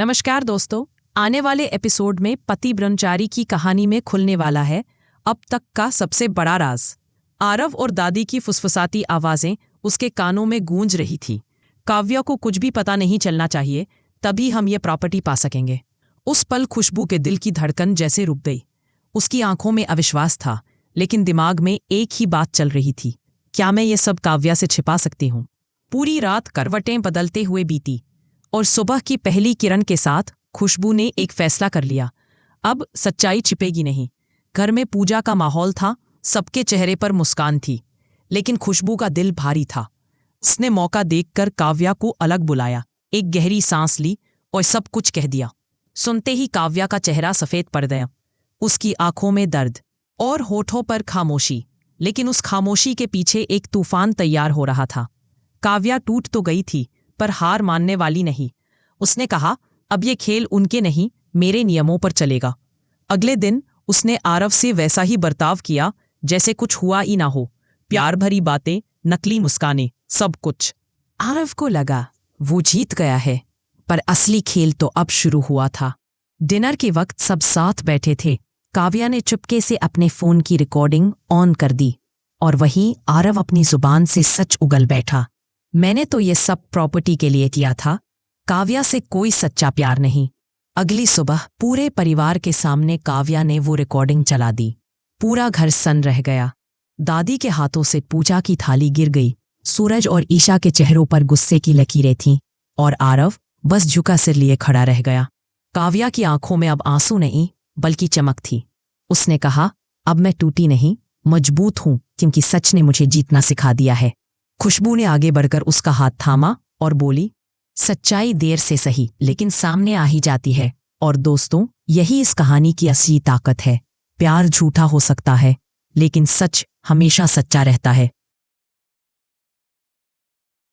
नमस्कार दोस्तों, आने वाले एपिसोड में पति ब्रह्मचारी की कहानी में खुलने वाला है अब तक का सबसे बड़ा राज। आरव और दादी की फुसफुसाती आवाजें उसके कानों में गूंज रही थी। काव्या को कुछ भी पता नहीं चलना चाहिए, तभी हम ये प्रॉपर्टी पा सकेंगे। उस पल खुशबू के दिल की धड़कन जैसे रुक गई। उसकी आंखों में अविश्वास था, लेकिन दिमाग में एक ही बात चल रही थी, क्या मैं ये सब काव्या से छिपा सकती हूँ? पूरी रात करवटें बदलते हुए बीती और सुबह की पहली किरण के साथ खुशबू ने एक फैसला कर लिया। अब सच्चाई छिपेगी नहीं। घर में पूजा का माहौल था, सबके चेहरे पर मुस्कान थी, लेकिन खुशबू का दिल भारी था। उसने मौका देखकर काव्या को अलग बुलाया, एक गहरी सांस ली और सब कुछ कह दिया। सुनते ही काव्या का चेहरा सफेद पड़ गया, उसकी आंखों में दर्द और होठों पर खामोशी, लेकिन उस खामोशी के पीछे एक तूफान तैयार हो रहा था। काव्या टूट तो गई थी, पर हार मानने वाली नहीं। उसने कहा, अब ये खेल उनके नहीं, मेरे नियमों पर चलेगा। अगले दिन उसने आरव से वैसा ही बर्ताव किया जैसे कुछ हुआ ही ना हो। प्यार भरी बातें, नकली मुस्कानें, सब कुछ। आरव को लगा वो जीत गया है, पर असली खेल तो अब शुरू हुआ था। डिनर के वक्त सब साथ बैठे थे। काव्या ने चुपके से अपने फोन की रिकॉर्डिंग ऑन कर दी और वहीं आरव अपनी जुबान से सच उगल बैठा। मैंने तो ये सब प्रॉपर्टी के लिए किया था, काव्या से कोई सच्चा प्यार नहीं। अगली सुबह पूरे परिवार के सामने काव्या ने वो रिकॉर्डिंग चला दी। पूरा घर सन्न रह गया। दादी के हाथों से पूजा की थाली गिर गई। सूरज और ईशा के चेहरों पर गुस्से की लकीरें थीं और आरव बस झुका सिर लिए खड़ा रह गया। काव्या की आंखों में अब आंसू नहीं, बल्कि चमक थी। उसने कहा, अब मैं टूटी नहीं, मजबूत हूं, क्योंकि सच ने मुझे जीतना सिखा दिया है। खुशबू ने आगे बढ़कर उसका हाथ थामा और बोली, सच्चाई देर से सही लेकिन सामने आ ही जाती है। और दोस्तों, यही इस कहानी की असली ताकत है। प्यार झूठा हो सकता है, लेकिन सच हमेशा सच्चा रहता है।